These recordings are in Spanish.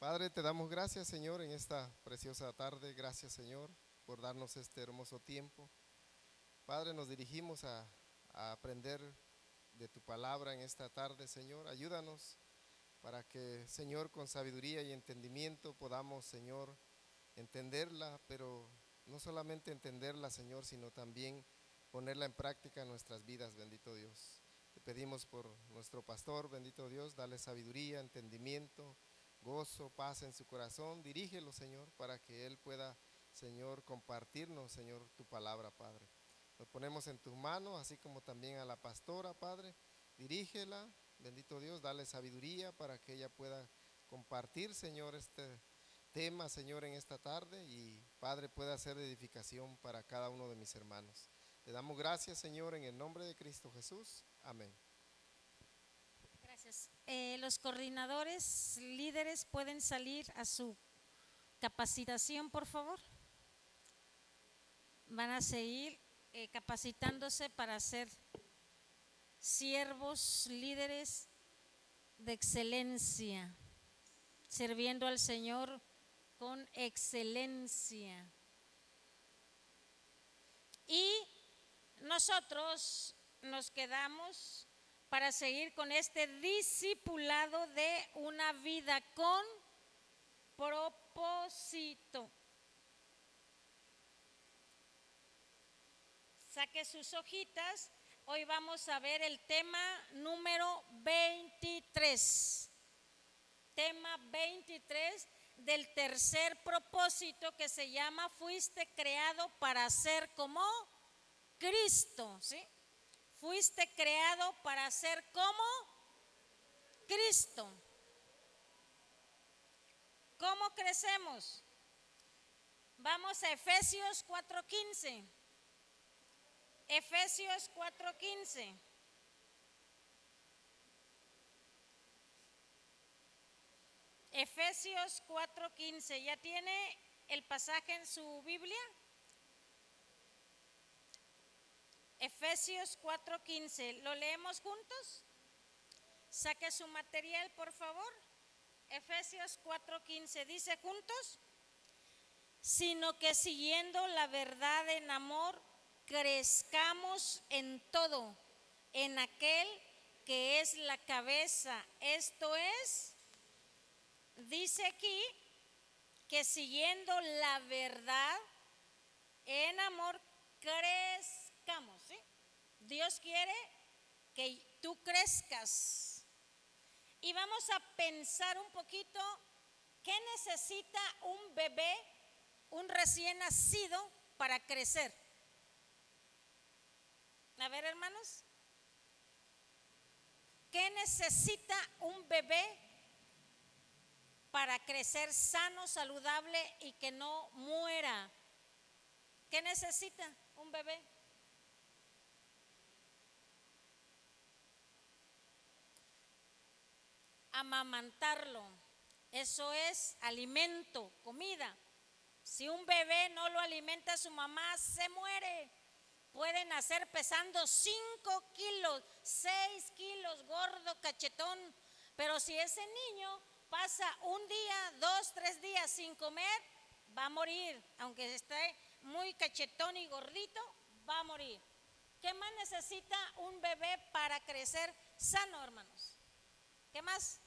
Padre, te damos gracias, Señor, en esta preciosa tarde. Gracias, Señor, por darnos este hermoso tiempo. Padre, nos dirigimos a aprender de tu palabra en esta tarde, Señor. Ayúdanos para que, Señor, con sabiduría y entendimiento podamos, Señor, entenderla, pero no solamente entenderla, Señor, sino también ponerla en práctica en nuestras vidas, bendito Dios. Te pedimos por nuestro pastor, bendito Dios, dale sabiduría, entendimiento, gozo, paz en su corazón. Dirígelo, Señor, para que él pueda, Señor, compartirnos, Señor, tu palabra, Padre. Nos ponemos en tus manos, así como también a la pastora, Padre. Dirígela, bendito Dios, dale sabiduría para que ella pueda compartir, Señor, este tema, Señor, en esta tarde, y Padre, pueda ser de edificación para cada uno de mis hermanos. Te damos gracias, Señor, en el nombre de Cristo Jesús. Amén. Gracias. Los coordinadores, líderes, pueden salir a su capacitación, por favor. Van a seguir capacitándose para ser siervos, líderes de excelencia, sirviendo al Señor con excelencia. Y nosotros nos quedamos para seguir con este discipulado de una vida con propósito. Saque sus hojitas. Hoy vamos a ver el tema número 23. Tema 23 del tercer propósito, que se llama fuiste creado para ser como Cristo, ¿sí? Fuiste creado para ser como Cristo. ¿Cómo crecemos? Vamos a Efesios 4:15. Efesios 4:15. Efesios 4:15. ¿Ya tiene el pasaje en su Biblia? Efesios 4:15. ¿Lo leemos juntos? Saque su material, por favor. Efesios 4:15. Dice juntos: sino que siguiendo la verdad en amor, crezcamos en todo, en aquel que es la cabeza. Esto es, dice aquí, que siguiendo la verdad en amor, crezcamos, ¿sí? Dios quiere que tú crezcas. Y vamos a pensar un poquito qué necesita un bebé, un recién nacido, para crecer. A ver, hermanos, ¿qué necesita un bebé para crecer sano, saludable y que no muera? ¿Qué necesita un bebé? Amamantarlo. Eso es alimento, comida. Si un bebé no lo alimenta a su mamá, se muere. Puede nacer pesando 5 kilos, 6 kilos, gordo, cachetón. Pero si ese niño pasa un día, 2, 3 días sin comer, va a morir. Aunque esté muy cachetón y gordito, va a morir. ¿Qué más necesita un bebé para crecer sano, hermanos? ¿Qué más?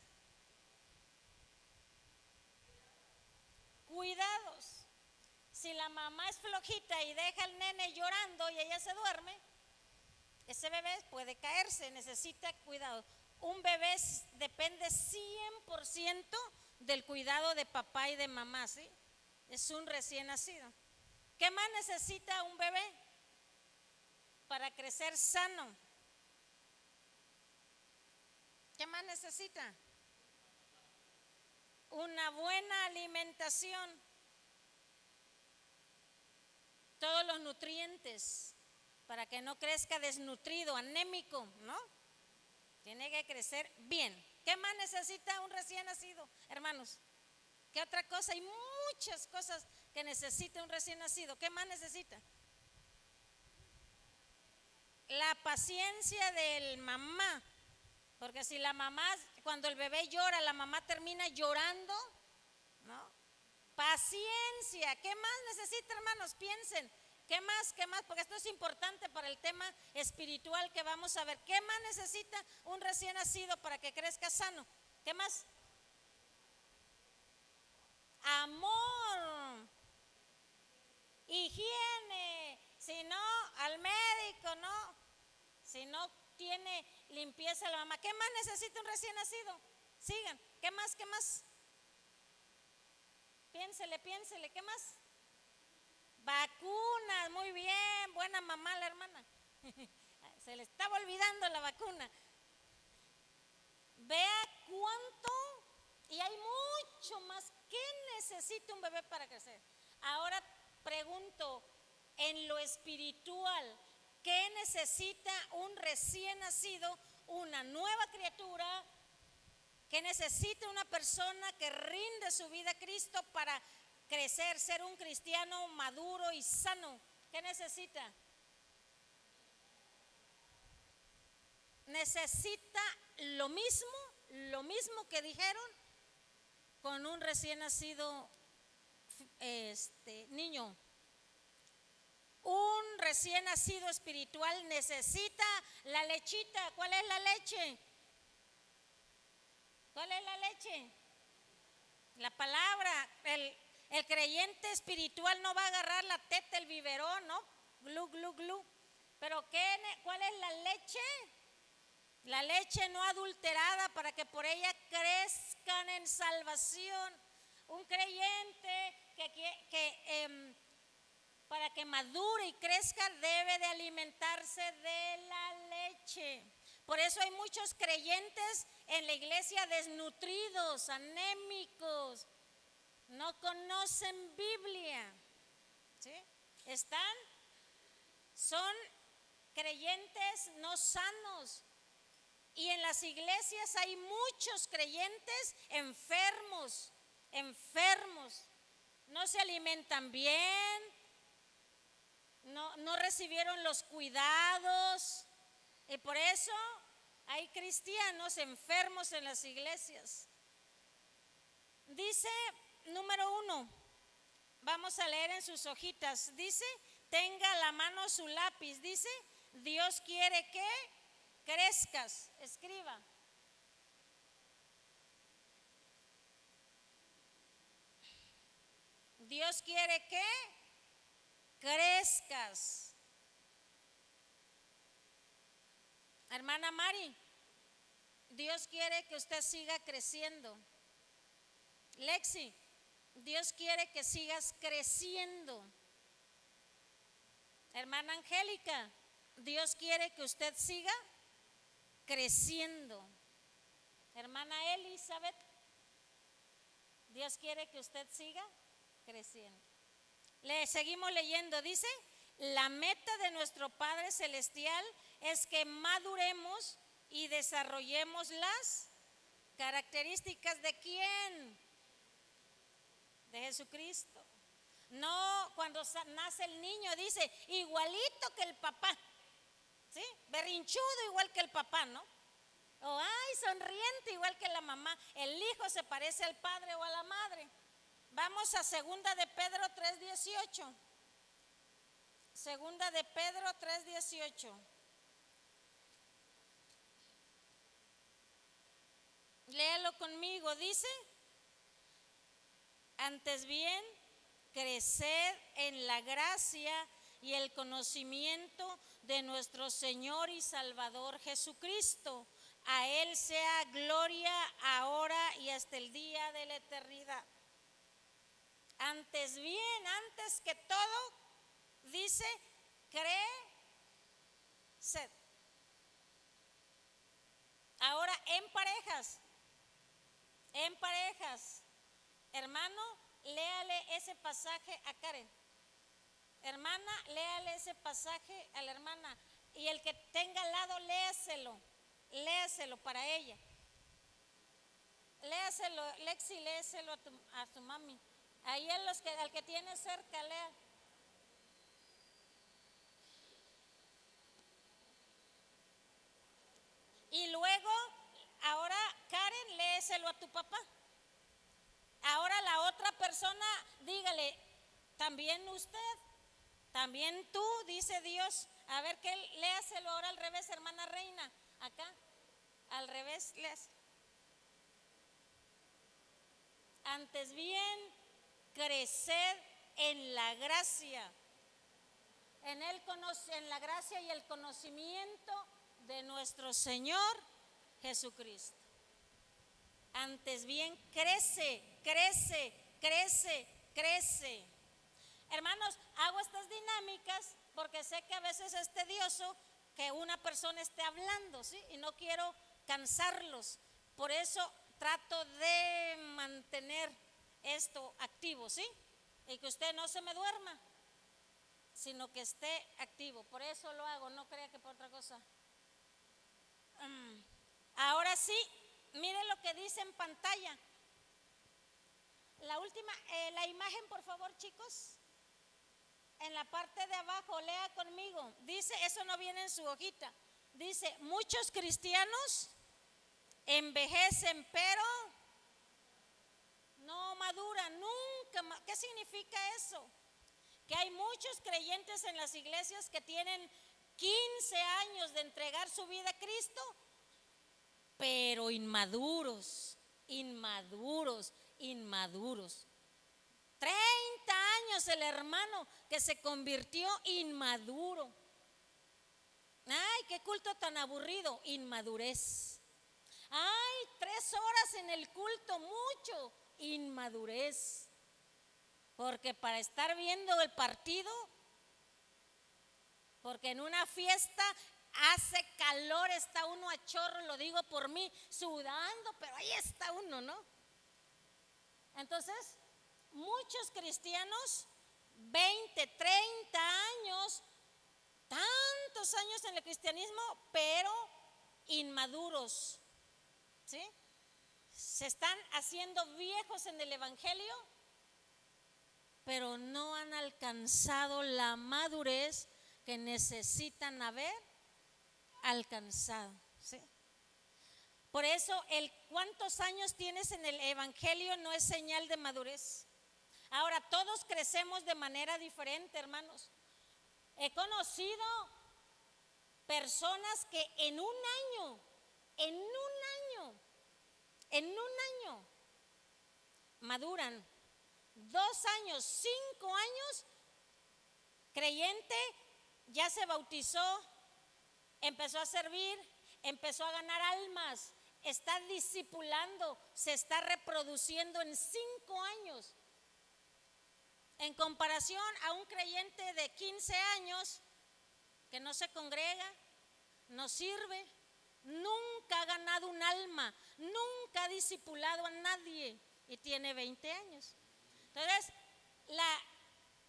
Cuidados. Si la mamá es flojita y deja al nene llorando y ella se duerme, ese bebé puede caerse, necesita cuidado. Un bebé depende 100% del cuidado de papá y de mamá, ¿sí? Es un recién nacido. ¿Qué más necesita un bebé para crecer sano? ¿Qué más necesita? Una buena alimentación. Todos los nutrientes para que no crezca desnutrido, anémico, ¿no? Tiene que crecer bien. ¿Qué más necesita un recién nacido, hermanos? ¿Qué otra cosa? Hay muchas cosas que necesita un recién nacido. ¿Qué más necesita? La paciencia del mamá. Porque si la mamá, cuando el bebé llora, la mamá termina llorando, ¿no? Paciencia. ¿Qué más necesita, hermanos? Piensen. ¿Qué más? ¿Qué más? Porque esto es importante para el tema espiritual que vamos a ver. ¿Qué más necesita un recién nacido para que crezca sano? ¿Qué más? Amor, higiene. Si no, al médico, ¿no? Si no tiene limpieza la mamá. ¿Qué más necesita un recién nacido? Sigan. ¿Qué más? ¿Qué más? Piénsele, piénsele. ¿Qué más? Vacunas. Muy bien. Buena mamá la hermana. Se le estaba olvidando la vacuna. Vea cuánto, y hay mucho más. ¿Qué necesita un bebé para crecer? Ahora pregunto, en lo espiritual, ¿qué necesita un recién nacido, una nueva criatura? ¿Qué necesita una persona que rinde su vida a Cristo para crecer, ser un cristiano maduro y sano? ¿Qué necesita? Necesita lo mismo que dijeron con un recién nacido niño. Un recién nacido espiritual necesita la lechita. ¿Cuál es la leche? ¿Cuál es la leche? La palabra. El creyente espiritual no va a agarrar la teta, el biberón, ¿no? Glu, glu, glu. Pero ¿cuál es la leche? La leche no adulterada para que por ella crezcan en salvación. Un creyente para que madure y crezca debe de alimentarse de la leche. Por eso hay muchos creyentes en la iglesia desnutridos, anémicos, no conocen Biblia, ¿sí? Son creyentes no sanos. Y en las iglesias hay muchos creyentes enfermos, no se alimentan bien, no recibieron los cuidados, y por eso hay cristianos enfermos en las iglesias. Dice, número 1, vamos a leer en sus hojitas, dice, tenga a la mano su lápiz, dice, Dios quiere que crezcas, escriba. Dios quiere que crezcas. Hermana Mari, Dios quiere que usted siga creciendo. Lexi, Dios quiere que sigas creciendo. Hermana Angélica, Dios quiere que usted siga creciendo. Hermana Elizabeth, Dios quiere que usted siga creciendo. Le seguimos leyendo, dice, la meta de nuestro Padre Celestial es que maduremos y desarrollemos las características de ¿quién? De Jesucristo. No, cuando nace el niño dice, igualito que el papá, ¿sí? Berrinchudo igual que el papá, ¿no? O ay, sonriente igual que la mamá. El hijo se parece al padre o a la madre. Vamos a segunda de Pedro 3:18. Segunda de Pedro 3:18. Léalo conmigo, dice, antes bien, creced en la gracia y el conocimiento de nuestro Señor y Salvador Jesucristo. A Él sea gloria ahora y hasta el día de la eternidad. Antes bien, antes que todo, dice, creced. Ahora en parejas, hermano, léale ese pasaje a Karen. Hermana, léale ese pasaje a la hermana. Y el que tenga al lado, léaselo para ella. Léaselo, Lexi, léaselo a tu mami. Ahí al que tiene cerca, lea. Y luego, ahora Karen, léeselo a tu papá. Ahora la otra persona, dígale, también usted, también tú, dice Dios. A ver, que léaselo ahora al revés, hermana Reina, acá, al revés, léaselo. Antes bien, creced en la gracia, en la gracia y el conocimiento de nuestro Señor Jesucristo. Antes bien, crece, crece, crece, crece. Hermanos, hago estas dinámicas porque sé que a veces es tedioso que una persona esté hablando, ¿sí? Y no quiero cansarlos. Por eso trato de mantener esto activo, ¿sí? Y que usted no se me duerma, sino que esté activo. Por eso lo hago, no crea que por otra cosa. Ahora sí, mire lo que dice en pantalla. La última, la imagen, por favor, chicos. En la parte de abajo, lea conmigo. Dice, eso no viene en su hojita. Dice, muchos cristianos envejecen, pero no maduran nunca. ¿Qué significa eso? Que hay muchos creyentes en las iglesias que tienen 15 años de entregar su vida a Cristo, pero inmaduros, inmaduros, inmaduros. 30 años el hermano que se convirtió inmaduro. Ay, qué culto tan aburrido, inmadurez. Ay, 3 horas en el culto, mucho, inmadurez. Porque para estar viendo el partido, porque en una fiesta hace calor, está uno a chorro, lo digo por mí, sudando, pero ahí está uno, ¿no? Entonces, muchos cristianos, 20, 30 años, tantos años en el cristianismo, pero inmaduros, ¿sí? Se están haciendo viejos en el evangelio, pero no han alcanzado la madurez que necesitan haber alcanzado, ¿sí? Por eso el cuántos años tienes en el evangelio no es señal de madurez. Ahora, todos crecemos de manera diferente, hermanos. He conocido personas que en un año, maduran. 2 años, 5 años, creyente, ya se bautizó, empezó a servir, empezó a ganar almas, está discipulando, se está reproduciendo en 5 años. En comparación a un creyente de 15 años que no se congrega, no sirve, nunca ha ganado un alma, nunca ha discipulado a nadie y tiene 20 años. Entonces,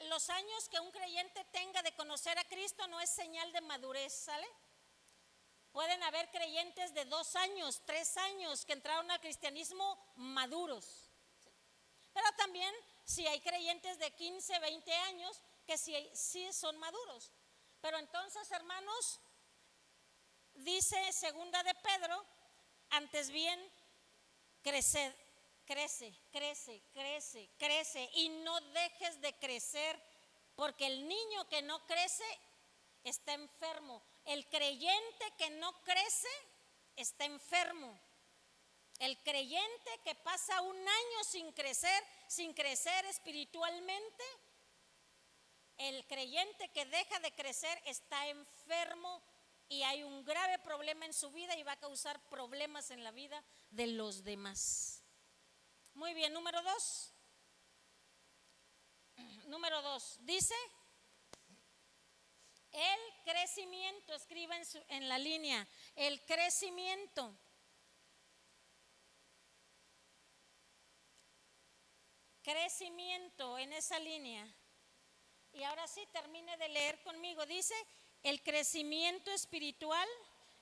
los años que un creyente tenga de conocer a Cristo no es señal de madurez, ¿sale? Pueden haber creyentes de 2 años, 3 años que entraron al cristianismo maduros, ¿sí? Pero también si hay creyentes de 15, 20 años que sí son maduros. Pero entonces, hermanos, dice segunda de Pedro, antes bien, crece, y no dejes de crecer, porque el niño que no crece está enfermo. El creyente que no crece está enfermo. El creyente que pasa un año sin crecer espiritualmente, el creyente que deja de crecer está enfermo y hay un grave problema en su vida y va a causar problemas en la vida de los demás. Muy bien, número 2. Número 2, dice, el crecimiento, escriba en la línea, el crecimiento. Crecimiento en esa línea. Y ahora sí, termine de leer conmigo. Dice, el crecimiento espiritual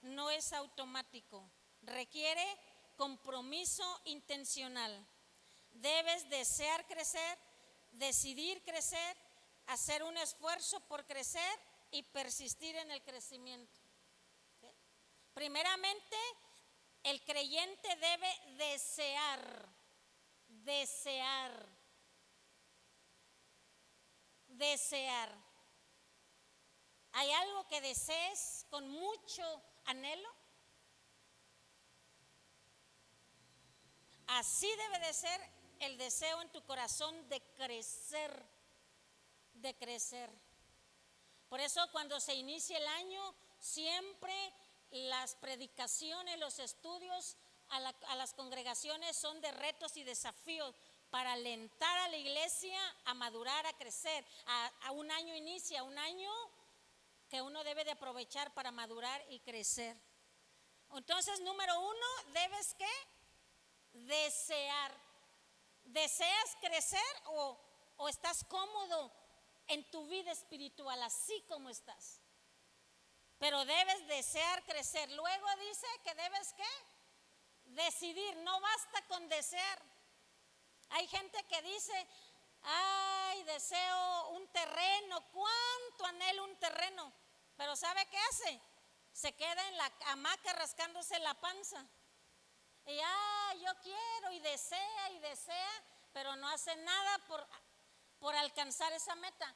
no es automático, requiere compromiso intencional. Debes desear crecer, decidir crecer, hacer un esfuerzo por crecer y persistir en el crecimiento. ¿Sí? Primeramente, el creyente debe desear desear. ¿Hay algo que desees con mucho anhelo? Así debe de ser el deseo en tu corazón de crecer, de crecer. Por eso cuando se inicia el año, siempre las predicaciones, los estudios a las congregaciones son de retos y desafíos para alentar a la iglesia a madurar, a crecer. A un año inicia, un año que uno debe de aprovechar para madurar y crecer. Entonces, número uno, debes ¿qué? Desear. ¿Deseas crecer o estás cómodo en tu vida espiritual así como estás? Pero debes desear crecer. Luego dice que debes ¿qué? Decidir. No basta con desear. Hay gente que dice, ay, deseo un terreno, cuánto anhelo un terreno. Pero ¿sabe qué hace? Se queda en la hamaca rascándose la panza. Y yo quiero y desea, pero no hace nada por alcanzar esa meta.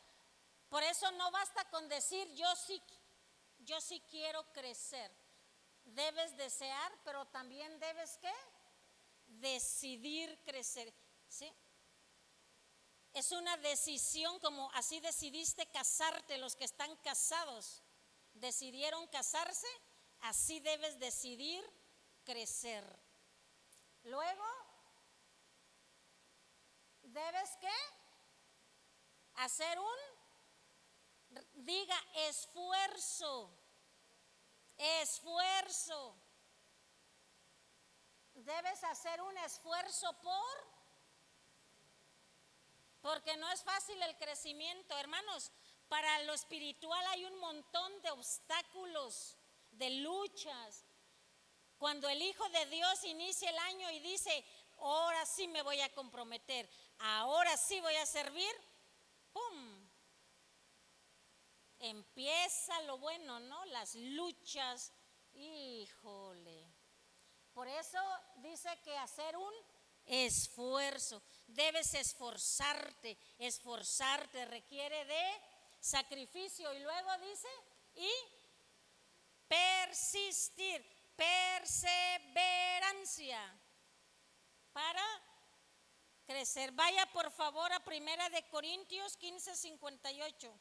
Por eso no basta con decir yo sí quiero crecer. Debes desear, pero también debes ¿qué? Decidir crecer, ¿sí? Es una decisión, como así decidiste casarte. Los que están casados decidieron casarse, así debes decidir crecer. Luego, debes ¿qué? Hacer diga esfuerzo. Esfuerzo. Debes hacer un esfuerzo porque no es fácil el crecimiento, hermanos. Para lo espiritual hay un montón de obstáculos, de luchas. Cuando el Hijo de Dios inicia el año y dice, ahora sí me voy a comprometer, ahora sí voy a servir, ¡pum! Empieza lo bueno, ¿no? Las luchas, híjole. Por eso dice que hacer un esfuerzo. Debes esforzarte requiere de sacrificio. Y luego dice, y persistir, perseverancia para crecer. Vaya por favor a 1 Corintios 15:58.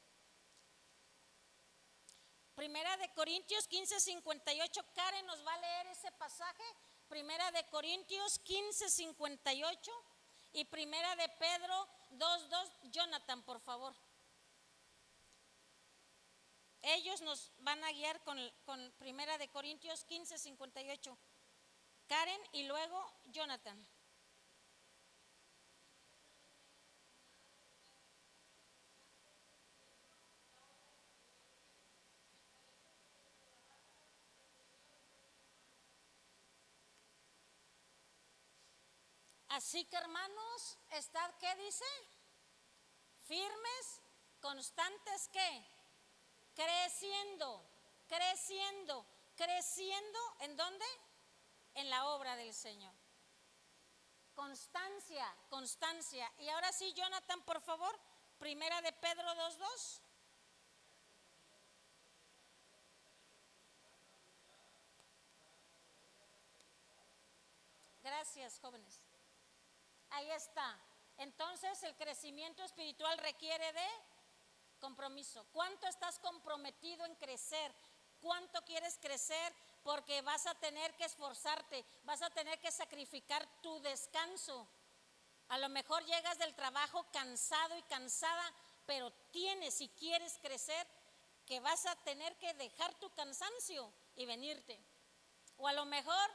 1 Corintios 15:58. Karen nos va a leer ese pasaje. 1 Corintios 15:58 y 1 Pedro 2:2. Jonathan, por favor. Ellos nos van a guiar con 1 Corintios 15:58. Karen y luego Jonathan. Así que hermanos, estad, ¿qué dice? Firmes, constantes, ¿qué? Creciendo. ¿En dónde? En la obra del Señor. Constancia. Y ahora sí, Jonathan, por favor, 1 Pedro 2:2. Gracias, jóvenes. Ahí está. Entonces el crecimiento espiritual requiere de compromiso. ¿Cuánto estás comprometido en crecer? ¿Cuánto quieres crecer? Porque vas a tener que esforzarte, vas a tener que sacrificar tu descanso. A lo mejor llegas del trabajo cansado y cansada, pero si quieres crecer, que vas a tener que dejar tu cansancio y venirte. O a lo mejor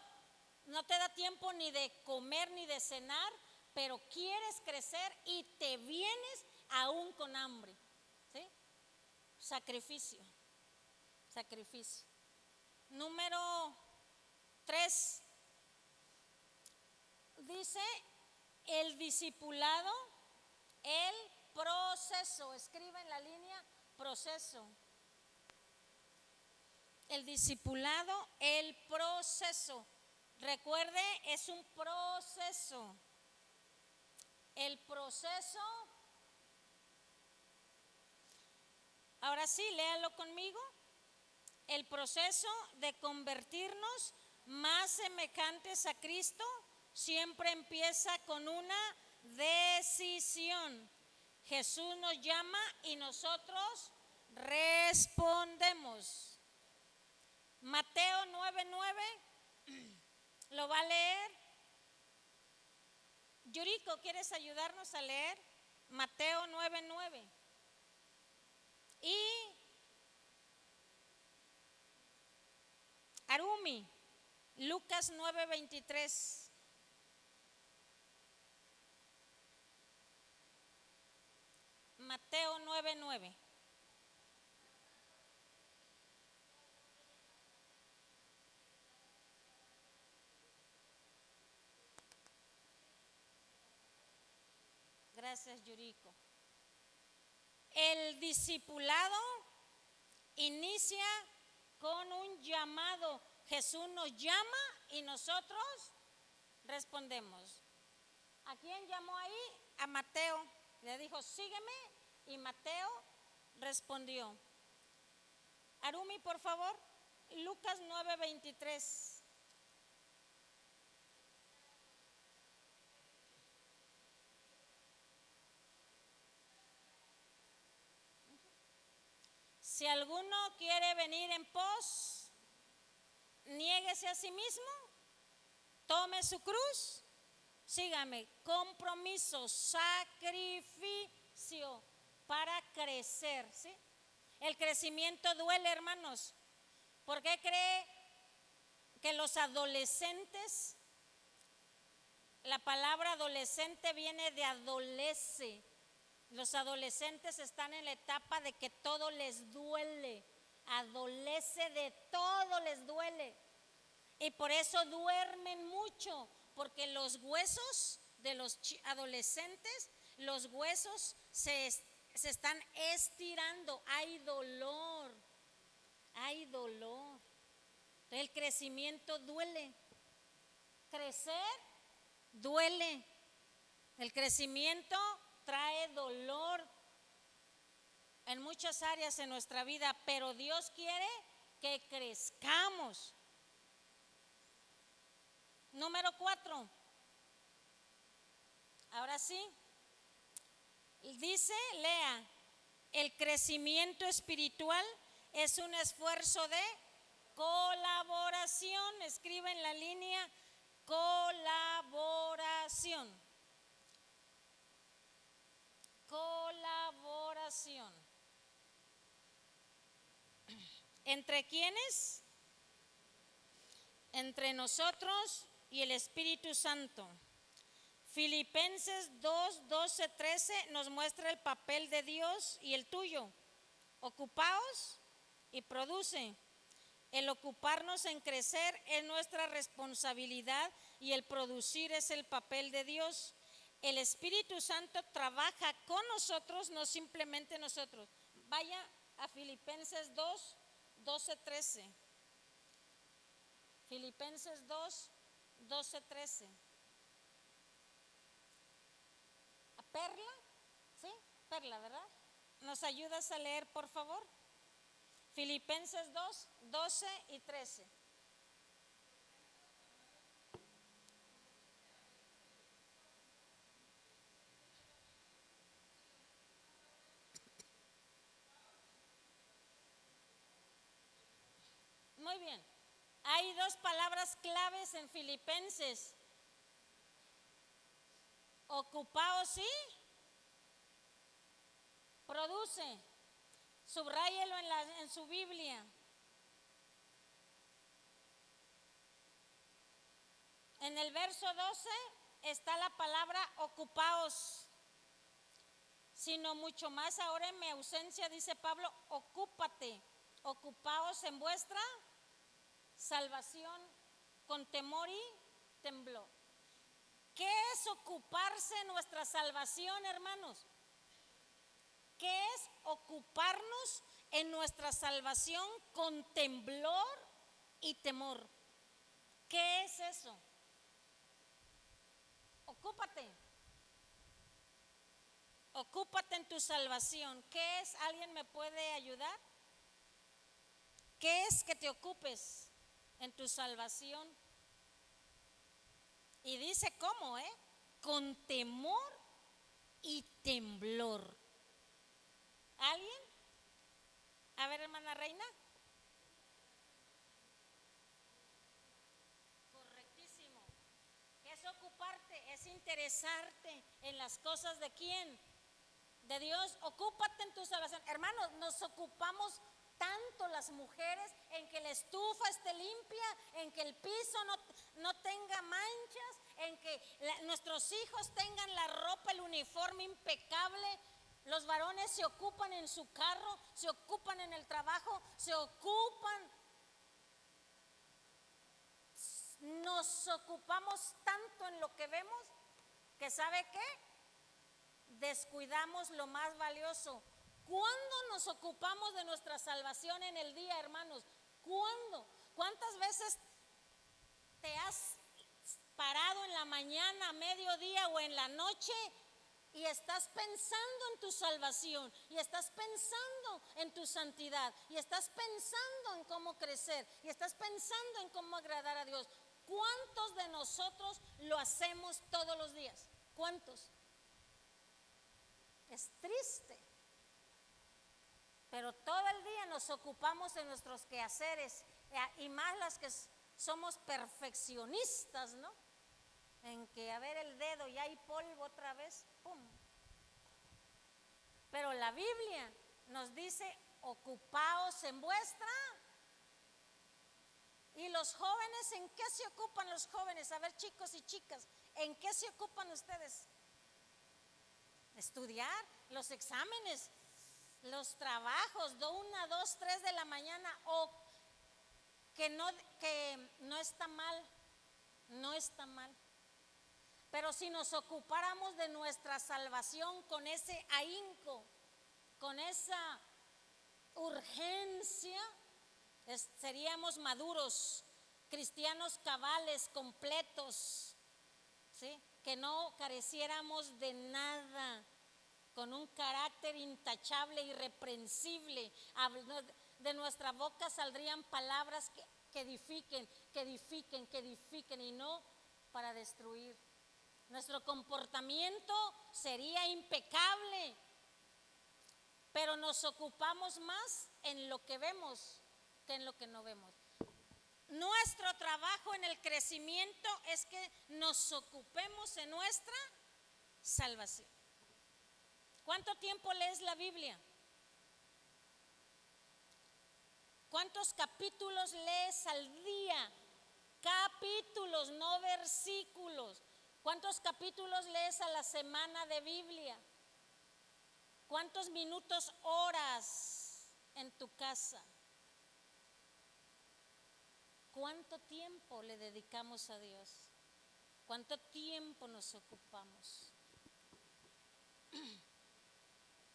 no te da tiempo ni de comer ni de cenar, pero quieres crecer y te vienes aún con hambre, ¿sí? Sacrificio. Número 3. Dice el discipulado, el proceso. Escribe en la línea proceso. El discipulado, el proceso. Recuerde, es un proceso. El proceso Ahora sí, léalo conmigo. El proceso de convertirnos más semejantes a Cristo siempre empieza con una decisión. Jesús nos llama y nosotros respondemos. Mateo 9:9, ¿lo va a leer? Yuriko, ¿quieres ayudarnos a leer? Mateo 9:9. Y Arumi, Lucas 9:23. Mateo 9:9. Gracias, Yuriko. El discipulado inicia con un llamado. Jesús nos llama y nosotros respondemos. ¿A quién llamó ahí? A Mateo. Le dijo, sígueme, y Mateo respondió. Arumi, por favor, Lucas 9:23. Si alguno quiere venir en pos, niéguese a sí mismo, tome su cruz, sígame. Compromiso, sacrificio para crecer, ¿sí? El crecimiento duele, hermanos. ¿Por qué cree que los adolescentes, la palabra adolescente viene de adolece? Los adolescentes están en la etapa de que todo les duele. Adolece, de todo les duele. Y por eso duermen mucho, porque los huesos de los adolescentes, los huesos se están estirando. Hay dolor, hay dolor. Entonces el crecimiento duele. Crecer duele. El crecimiento trae dolor en muchas áreas en nuestra vida, pero Dios quiere que crezcamos. Número 4. Ahora sí. Dice, lea, el crecimiento espiritual es un esfuerzo de colaboración. Escribe en la línea colaboración. Colaboración. ¿Entre quiénes? Entre nosotros y el Espíritu Santo. Filipenses 2, 12, 13 nos muestra el papel de Dios y el tuyo. Ocupaos y produce. El ocuparnos en crecer es nuestra responsabilidad y el producir es el papel de Dios. El Espíritu Santo trabaja con nosotros, no simplemente nosotros. Vaya a Filipenses 2, 12, 13. Filipenses 2, 12, 13. ¿A Perla? ¿Sí? Perla, ¿verdad? ¿Nos ayudas a leer, por favor? Filipenses 2, 12 y 13. Muy bien. Hay dos palabras claves en Filipenses. Ocupaos y produce. Subráyelo en su Biblia. En el verso 12 está la palabra ocupaos. Sino mucho más ahora en mi ausencia, dice Pablo, ocúpate. Ocupaos en vuestra salvación con temor y temblor. ¿Qué es ocuparse en nuestra salvación, hermanos? ¿Qué es ocuparnos en nuestra salvación con temblor y temor? ¿Qué es eso? Ocúpate. ocúpate en tu salvación. ¿Qué es? ¿Alguien me puede ayudar? ¿Qué es que te ocupes en tu salvación? Y dice cómo, con temor y temblor. ¿Alguien? A ver, hermana Reina. Correctísimo. ¿Qué es ocuparte? Es interesarte en las cosas de quién, de Dios. Ocúpate en tu salvación. Hermanos, nos ocupamos tanto las mujeres en que la estufa esté limpia, en que el piso no tenga manchas, en que nuestros hijos tengan la ropa, el uniforme impecable. Los varones se ocupan en su carro, se ocupan en el trabajo, se ocupan. Nos ocupamos tanto en lo que vemos que ¿sabe qué? Descuidamos lo más valioso. ¿Cuándo nos ocupamos de nuestra salvación en el día, hermanos? ¿Cuándo? ¿Cuántas veces te has parado en la mañana, a mediodía o en la noche y estás pensando en tu salvación, y estás pensando en tu santidad, y estás pensando en cómo crecer, y estás pensando en cómo agradar a Dios? ¿Cuántos de nosotros lo hacemos todos los días? ¿Cuántos? Es triste. Pero todo el día nos ocupamos en nuestros quehaceres, y más las que somos perfeccionistas, ¿no? En que a ver el dedo y hay polvo otra vez, ¡pum! Pero la Biblia nos dice: ocupaos en vuestra. ¿Y los jóvenes en qué se ocupan los jóvenes? A ver, chicos y chicas, ¿en qué se ocupan ustedes? Estudiar, los exámenes, los trabajos, 1, 2, 3 de la mañana, o que no está mal, no está mal. Pero si nos ocupáramos de nuestra salvación con ese ahínco, con esa urgencia, seríamos maduros, cristianos cabales, completos, ¿sí? Que no careciéramos de nada, con un carácter intachable, irreprensible. De nuestra boca saldrían palabras que edifiquen, y no para destruir. Nuestro comportamiento sería impecable, pero nos ocupamos más en lo que vemos que en lo que no vemos. Nuestro trabajo en el crecimiento es que nos ocupemos en nuestra salvación. ¿Cuánto tiempo lees la Biblia? ¿Cuántos capítulos lees al día? Capítulos, no versículos. ¿Cuántos capítulos lees a la semana de Biblia? ¿Cuántos minutos, horas en tu casa? ¿Cuánto tiempo le dedicamos a Dios? ¿Cuánto tiempo nos ocupamos?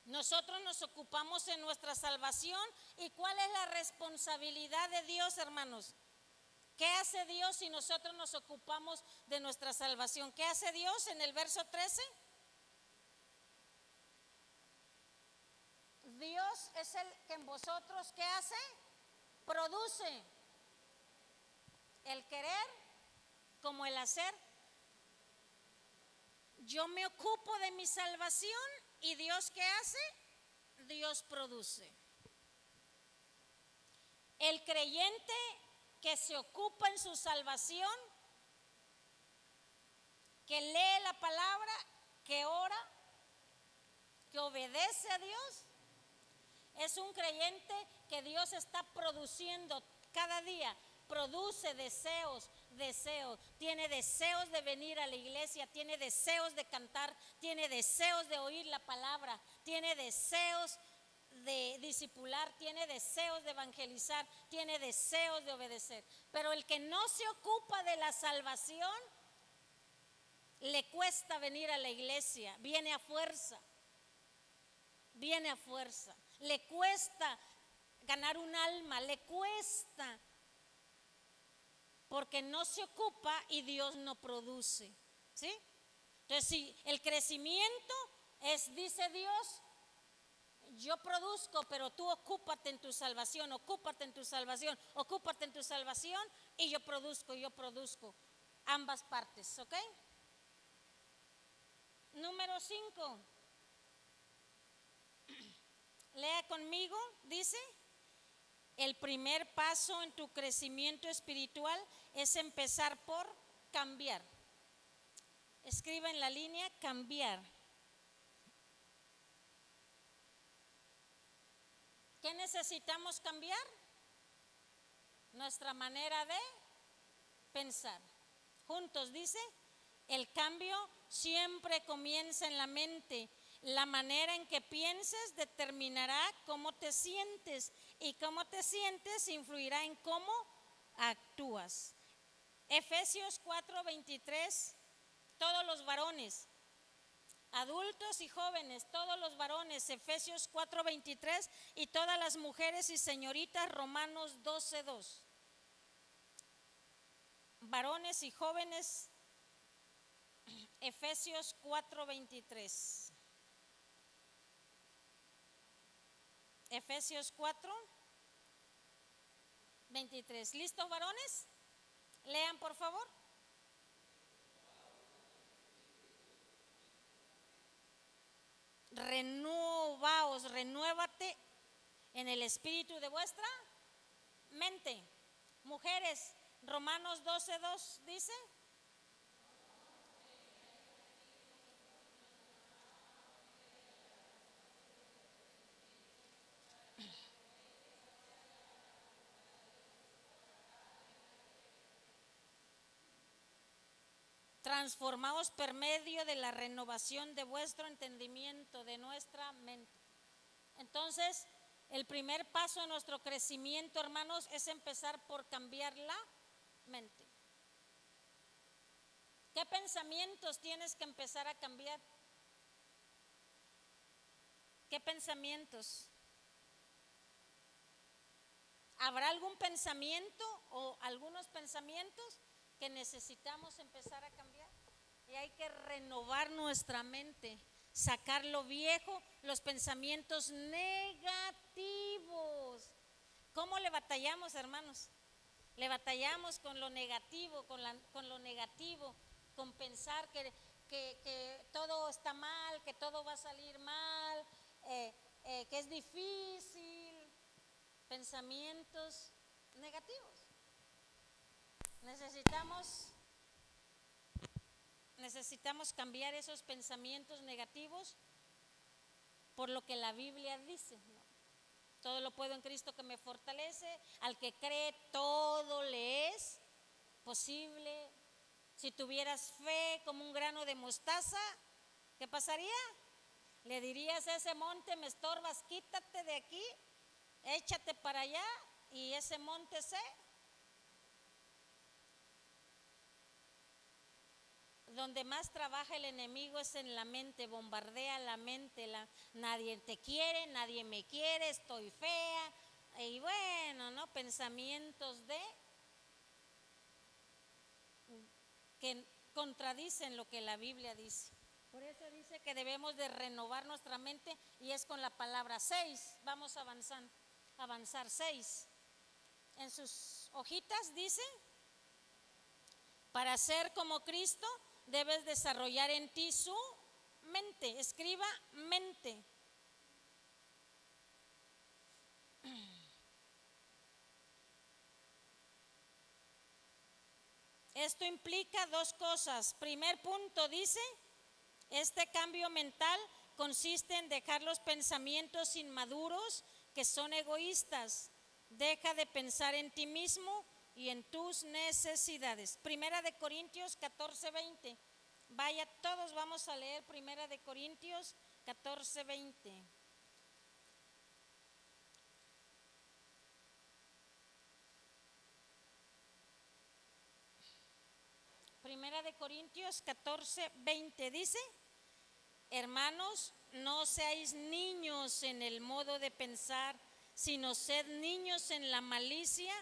Nosotros nos ocupamos en nuestra salvación. ¿Y cuál es la responsabilidad de Dios, hermanos? ¿Qué hace Dios si nosotros nos ocupamos de nuestra salvación? ¿Qué hace Dios en el verso 13? Dios es el que en vosotros, ¿qué hace? Produce el querer como el hacer. Yo me ocupo de mi salvación, y Dios, ¿qué hace? Dios produce. El creyente que se ocupa en su salvación, que lee la palabra, que ora, que obedece a Dios, es un creyente que Dios está produciendo cada día. Produce deseos, tiene deseos de venir a la iglesia, tiene deseos de cantar, tiene deseos de oír la palabra, tiene deseos de discipular, tiene deseos de evangelizar, tiene deseos de obedecer. Pero el que no se ocupa de la salvación, le cuesta venir a la iglesia, viene a fuerza, le cuesta ganar un alma, le cuesta, porque no se ocupa y Dios no produce, ¿sí? Entonces, si el crecimiento dice Dios, yo produzco, pero tú ocúpate en tu salvación, ocúpate en tu salvación, ocúpate en tu salvación, y yo produzco. Ambas partes, ¿ok? Número 5. Lea conmigo, dice, el primer paso en tu crecimiento espiritual es empezar por cambiar. Escriba en la línea cambiar. ¿Qué necesitamos cambiar? Nuestra manera de pensar. Juntos dice, el cambio siempre comienza en la mente. La manera en que pienses determinará cómo te sientes, y cómo te sientes influirá en cómo actúas. Efesios 4:23, todos los varones, adultos y jóvenes, todos los varones, Efesios 4:23, y todas las mujeres y señoritas, Romanos 12:2. Varones y jóvenes, Efesios 4:23. Efesios 4:23. ¿Listos, varones? Lean, por favor. Renovaos, renuévate en el espíritu de vuestra mente. Mujeres, Romanos 12:2 dice. Transformaos por medio de la renovación de vuestro entendimiento, de nuestra mente. Entonces, el primer paso en nuestro crecimiento, hermanos, es empezar por cambiar la mente. ¿Qué pensamientos tienes que empezar a cambiar? ¿Qué pensamientos? ¿Habrá algún pensamiento o algunos pensamientos que necesitamos empezar a cambiar? Y hay que renovar nuestra mente, sacar lo viejo, los pensamientos negativos. ¿Cómo le batallamos, hermanos? Le batallamos con lo negativo, con lo negativo, con pensar que todo está mal, que todo va a salir mal, que es difícil. Pensamientos negativos. Necesitamos cambiar esos pensamientos negativos por lo que la Biblia dice, ¿no? Todo lo puedo en Cristo que me fortalece. Al que cree, todo le es posible. Si tuvieras fe como un grano de mostaza, ¿qué pasaría? Le dirías a ese monte, me estorbas, quítate de aquí, échate para allá, y ese monte se. Donde más trabaja el enemigo es en la mente, bombardea la mente, nadie te quiere, nadie me quiere, estoy fea, y bueno, ¿no? Pensamientos que contradicen lo que la Biblia dice. Por eso dice que debemos de renovar nuestra mente, y es con la palabra 6. Vamos avanzar 6. En sus hojitas dice, para ser como Cristo, debes desarrollar en ti su mente. Escriba mente. Esto implica dos cosas. Primer punto dice, este cambio mental consiste en dejar los pensamientos inmaduros que son egoístas. Deja de pensar en ti mismo y en tus necesidades. Primera de Corintios 14:20. Vaya, todos vamos a leer Primera de Corintios 14:20. Primera de Corintios 14:20 dice, hermanos, no seáis niños en el modo de pensar, sino sed niños en la malicia,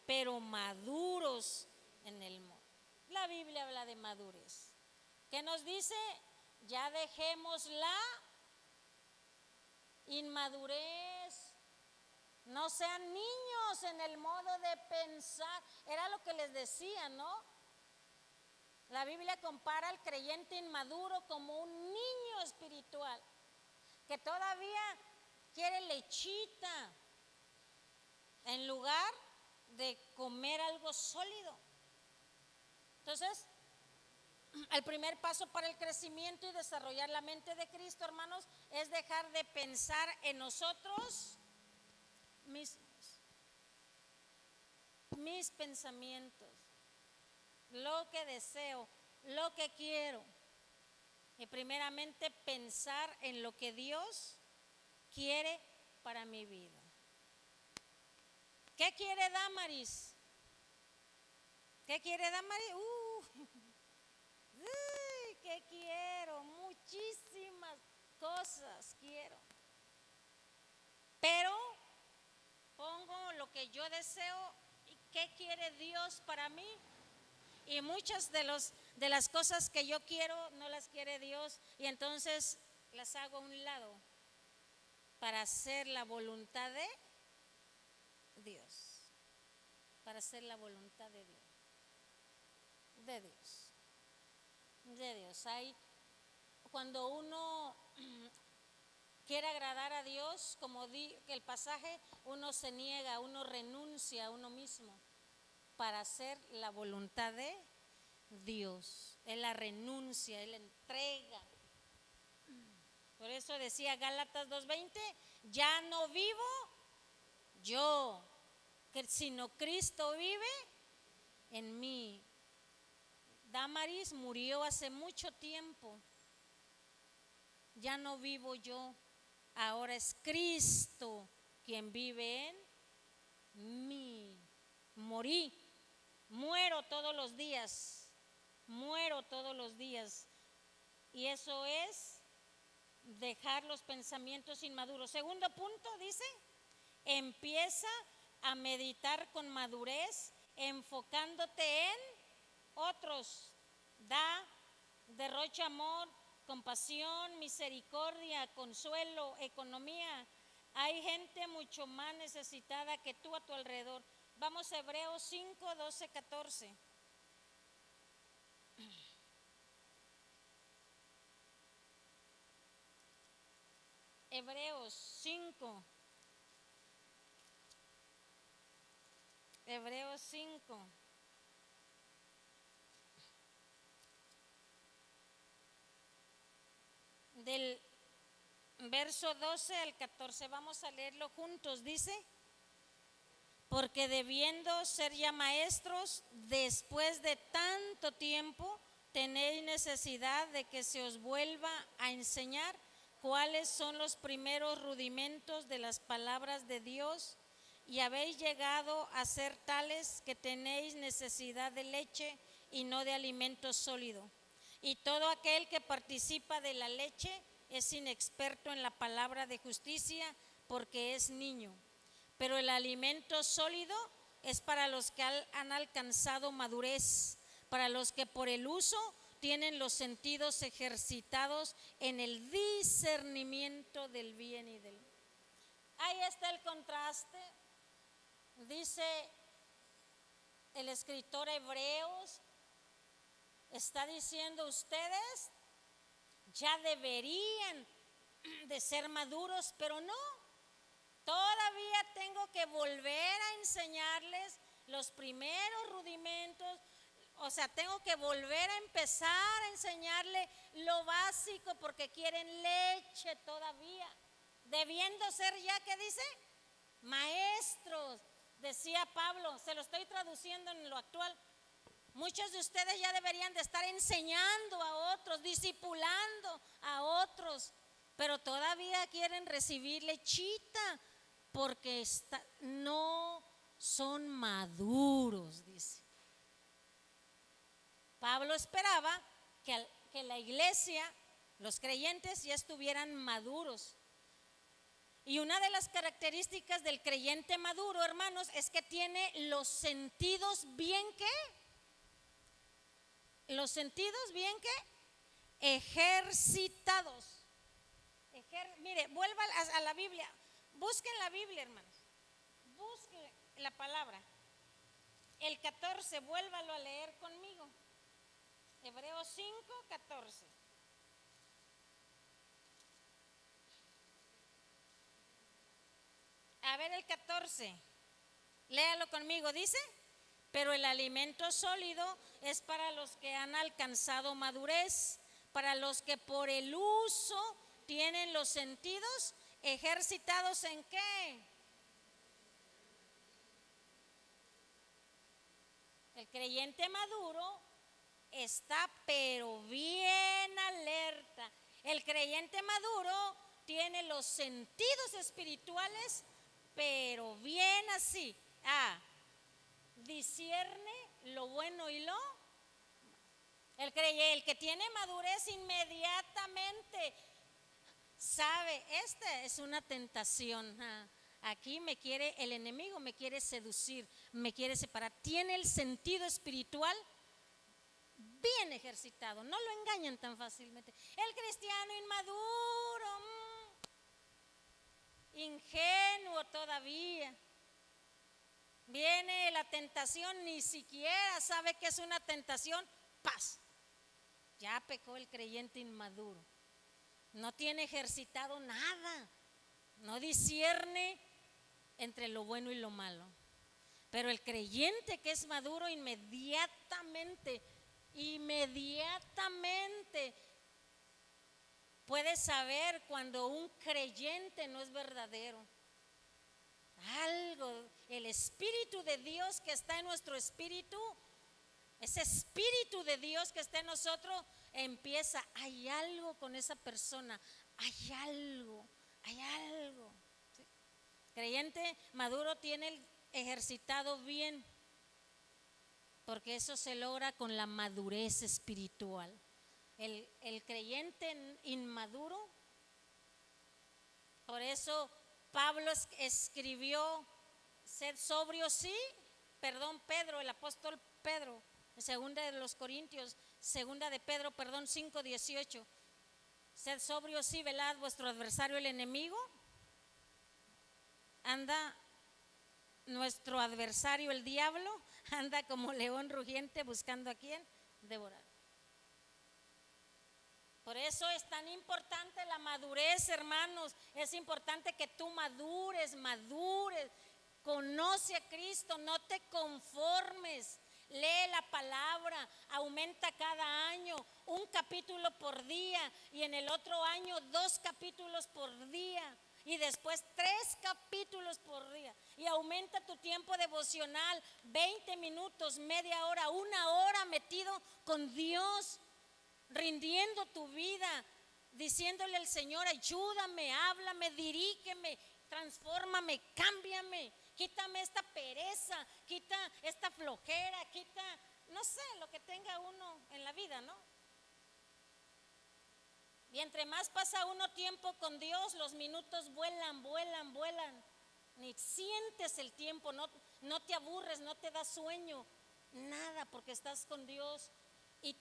pero maduros en el modo. La Biblia habla de madurez. ¿Qué nos dice? Ya dejemos la inmadurez. No sean niños en el modo de pensar. Era lo que les decía, ¿no? La Biblia compara al creyente inmaduro como un niño espiritual que todavía quiere lechita en lugar de comer algo sólido. Entonces, el primer paso para el crecimiento y desarrollar la mente de Cristo, hermanos, es dejar de pensar en nosotros mismos, mis pensamientos, lo que deseo, lo que quiero, y primeramente pensar en lo que Dios quiere para mi vida. ¿Qué quiere Damaris? ¿Qué quiere Damaris? ¿Qué quiero? Muchísimas cosas quiero. Pero pongo lo que yo deseo y qué quiere Dios para mí. Y muchas de las cosas que yo quiero no las quiere Dios, y entonces las hago a un lado para hacer la voluntad de Dios. Para hacer la voluntad de Dios. De Dios. De Dios. Cuando uno quiere agradar a Dios, como el pasaje, uno se niega, uno renuncia a uno mismo para hacer la voluntad de Dios. Él la renuncia, Él la entrega. Por eso decía Gálatas 2:20, ya no vivo yo, sino Cristo vive en mí. Damaris murió hace mucho tiempo. Ya no vivo yo, ahora es Cristo quien vive en mí. Muero todos los días, y eso es dejar los pensamientos inmaduros. Segundo punto dice, empieza a meditar con madurez, enfocándote en otros. Derrocha amor, compasión, misericordia, consuelo, economía. Hay gente mucho más necesitada que tú a tu alrededor. Vamos a Hebreos 5, 12, 14. Hebreos 5. Hebreos 5. Del verso 12 al 14, vamos a leerlo juntos. Dice, porque debiendo ser ya maestros, después de tanto tiempo, tenéis necesidad de que se os vuelva a enseñar cuáles son los primeros rudimentos de las palabras de Dios, y habéis llegado a ser tales que tenéis necesidad de leche y no de alimento sólido. Y todo aquel que participa de la leche es inexperto en la palabra de justicia, porque es niño. Pero el alimento sólido es para los que han alcanzado madurez, para los que por el uso tienen los sentidos ejercitados en el discernimiento del bien y del mal. Ahí está el contraste. Dice el escritor Hebreos, está diciendo, ustedes ya deberían de ser maduros, pero no. Todavía tengo que volver a enseñarles los primeros rudimentos. O sea, tengo que volver a empezar a enseñarle lo básico porque quieren leche todavía. Debiendo ser ya, ¿qué dice? Maestros, decía Pablo, se lo estoy traduciendo en lo actual. Muchos de ustedes ya deberían de estar enseñando a otros, discipulando a otros, pero todavía quieren recibir lechita porque no son maduros, dice. Pablo esperaba que la iglesia, los creyentes, ya estuvieran maduros. Y una de las características del creyente maduro, hermanos, es que tiene los sentidos bien ejercitados. mire, vuelva a la Biblia, busquen la Biblia, hermanos, busquen la palabra. El 14, vuélvalo a leer conmigo. Hebreos 5, 14. A ver el 14, léalo conmigo, dice, pero el alimento sólido es para los que han alcanzado madurez, para los que por el uso tienen los sentidos ejercitados ¿en qué? El creyente maduro está pero bien alerta. El creyente maduro tiene los sentidos espirituales pero bien así. Discierne lo bueno y lo. El que tiene madurez inmediatamente sabe, esta es una tentación. Aquí el enemigo me quiere seducir, me quiere separar. Tiene el sentido espiritual bien ejercitado, no lo engañan tan fácilmente. El cristiano inmaduro, ingenuo todavía. Viene la tentación, ni siquiera sabe que es una tentación, paz. Ya pecó el creyente inmaduro. No tiene ejercitado nada, no discierne entre lo bueno y lo malo. Pero el creyente que es maduro inmediatamente puede saber cuando un creyente no es verdadero. Algo, el Espíritu de Dios que está en nuestro espíritu, ese Espíritu de Dios que está en nosotros hay algo con esa persona, hay algo. ¿Sí? Creyente maduro tiene el ejercitado bien, porque eso se logra con la madurez espiritual. El creyente inmaduro, por eso Pablo escribió, sed sobrio, sí, Pedro, el apóstol Pedro, en segunda de los Corintios, segunda de Pedro, 5:18, sed sobrio, sí, velad, vuestro adversario el enemigo, nuestro adversario el diablo, anda como león rugiente buscando a quién devorar. Por eso es tan importante la madurez, hermanos. Es importante que tú madures. Conoce a Cristo, no te conformes. Lee la palabra, aumenta cada año 1 capítulo por día y en el otro año 2 capítulos por día y después 3 capítulos por día. Y aumenta tu tiempo devocional, 20 minutos, media hora, 1 hora metido con Dios. Rindiendo tu vida, diciéndole al Señor, ayúdame, háblame, dirígeme, transfórmame, cámbiame, quítame esta pereza, quita esta flojera, quita, no sé, lo que tenga uno en la vida, ¿no? Y entre más pasa uno tiempo con Dios, los minutos vuelan. Ni sientes el tiempo, no te aburres, no te da sueño, nada, porque estás con Dios. Y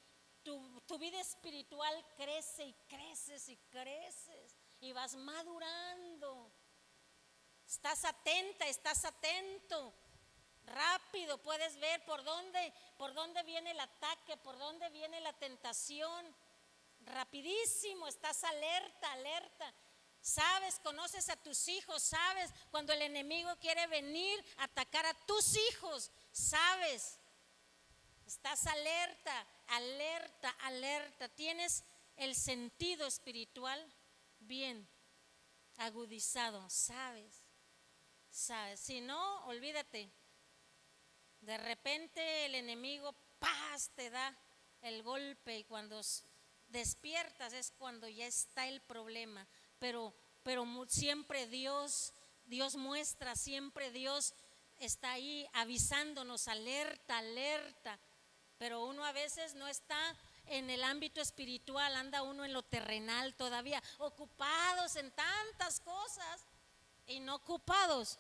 tu vida espiritual crece y creces y vas madurando. Estás atento, rápido puedes ver por dónde viene el ataque, por dónde viene la tentación. Rapidísimo, estás alerta. Sabes, conoces a tus hijos, sabes cuando el enemigo quiere venir a atacar a tus hijos, sabes. Estás alerta, tienes el sentido espiritual bien agudizado, sabes, si no, olvídate, de repente el enemigo, ¡paz!, te da el golpe y cuando despiertas es cuando ya está el problema, pero siempre Dios muestra, siempre Dios está ahí avisándonos, alerta. Pero uno a veces no está en el ámbito espiritual, anda uno en lo terrenal todavía, ocupados en tantas cosas y no ocupados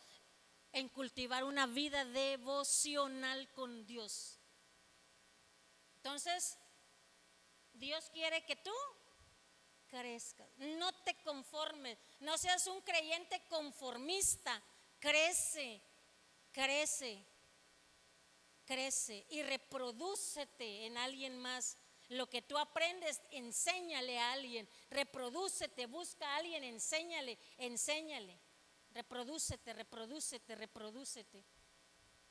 en cultivar una vida devocional con Dios. Entonces, Dios quiere que tú crezcas. No te conformes, no seas un creyente conformista. Crece, crece, crece y reprodúcete en alguien más. Lo que tú aprendes, enséñale a alguien. Reprodúcete, busca a alguien, enséñale, enséñale. Reprodúcete, reprodúcete, reprodúcete.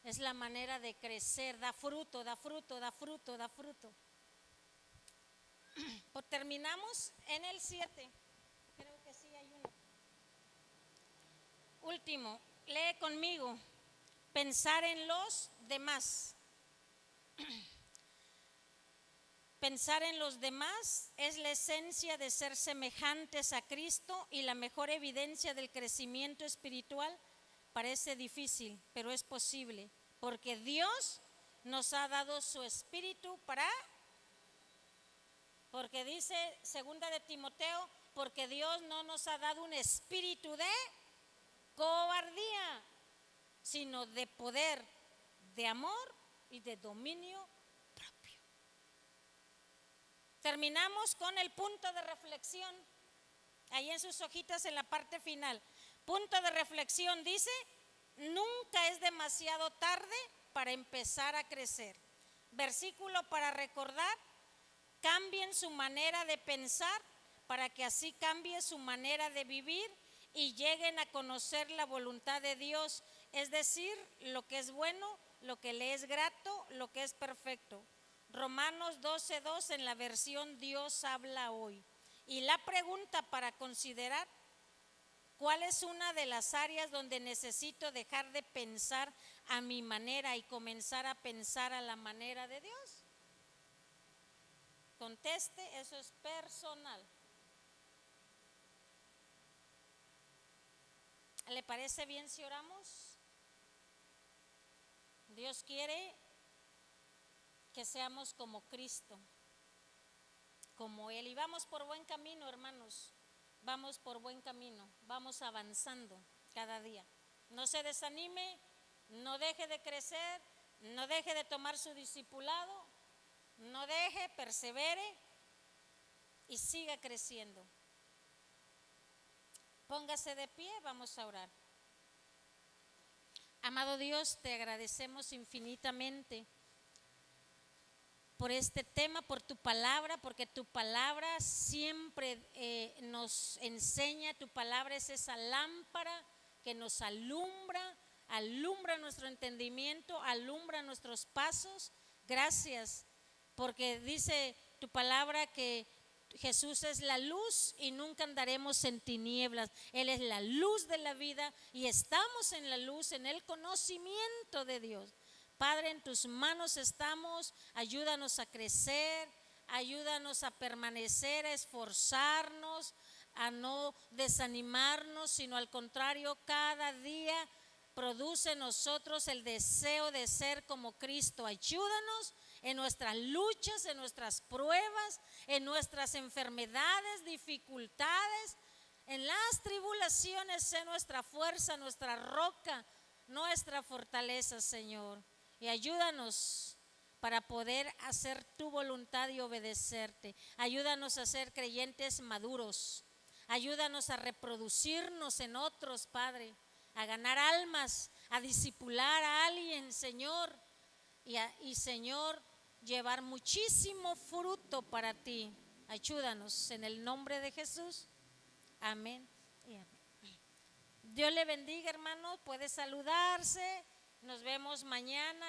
Es la manera de crecer, da fruto, da fruto, da fruto, da fruto. Pues terminamos en el 7. Creo que sí hay uno. Último, lee conmigo. Pensar en los demás. Pensar en los demás es la esencia de ser semejantes a Cristo y la mejor evidencia del crecimiento espiritual. Parece difícil, pero es posible, porque Dios nos ha dado su espíritu porque dice segunda de Timoteo, porque Dios no nos ha dado un espíritu de cobardía, sino de poder, de amor y de dominio propio. Terminamos con el punto de reflexión, ahí en sus hojitas en la parte final. Punto de reflexión dice: nunca es demasiado tarde para empezar a crecer. Versículo para recordar: cambien su manera de pensar para que así cambie su manera de vivir y lleguen a conocer la voluntad de Dios, es decir, lo que es bueno, lo que le es grato, lo que es perfecto. Romanos 12:2 en la versión Dios habla hoy. Y la pregunta para considerar: ¿cuál es una de las áreas donde necesito dejar de pensar a mi manera y comenzar a pensar a la manera de Dios? Conteste, eso es personal. ¿Le parece bien si oramos? Dios quiere que seamos como Cristo, como Él. Y vamos por buen camino, hermanos. Vamos por buen camino, vamos avanzando cada día. No se desanime, no deje de crecer, no deje de tomar su discipulado, no deje, persevere y siga creciendo. Póngase de pie, vamos a orar. Amado Dios, te agradecemos infinitamente por este tema, por tu palabra, porque tu palabra siempre nos enseña. Tu palabra es esa lámpara que nos alumbra, alumbra nuestro entendimiento, alumbra nuestros pasos. Gracias, porque dice tu palabra que Jesús es la luz y nunca andaremos en tinieblas. Él es la luz de la vida y estamos en la luz, en el conocimiento de Dios. Padre, en tus manos estamos. Ayúdanos a crecer, ayúdanos a permanecer, a esforzarnos, a no desanimarnos, sino al contrario, cada día produce en nosotros el deseo de ser como Cristo. Ayúdanos en nuestras luchas, en nuestras pruebas, en nuestras enfermedades, dificultades, en las tribulaciones. Sé nuestra fuerza, nuestra roca, nuestra fortaleza, Señor. Y ayúdanos para poder hacer tu voluntad y obedecerte. Ayúdanos a ser creyentes maduros. Ayúdanos a reproducirnos en otros, Padre, a ganar almas, a discipular a alguien, Señor, y Señor, llevar muchísimo fruto para ti. Ayúdanos en el nombre de Jesús. Amén y amén. Dios le bendiga, hermano. Puede saludarse. Nos vemos mañana.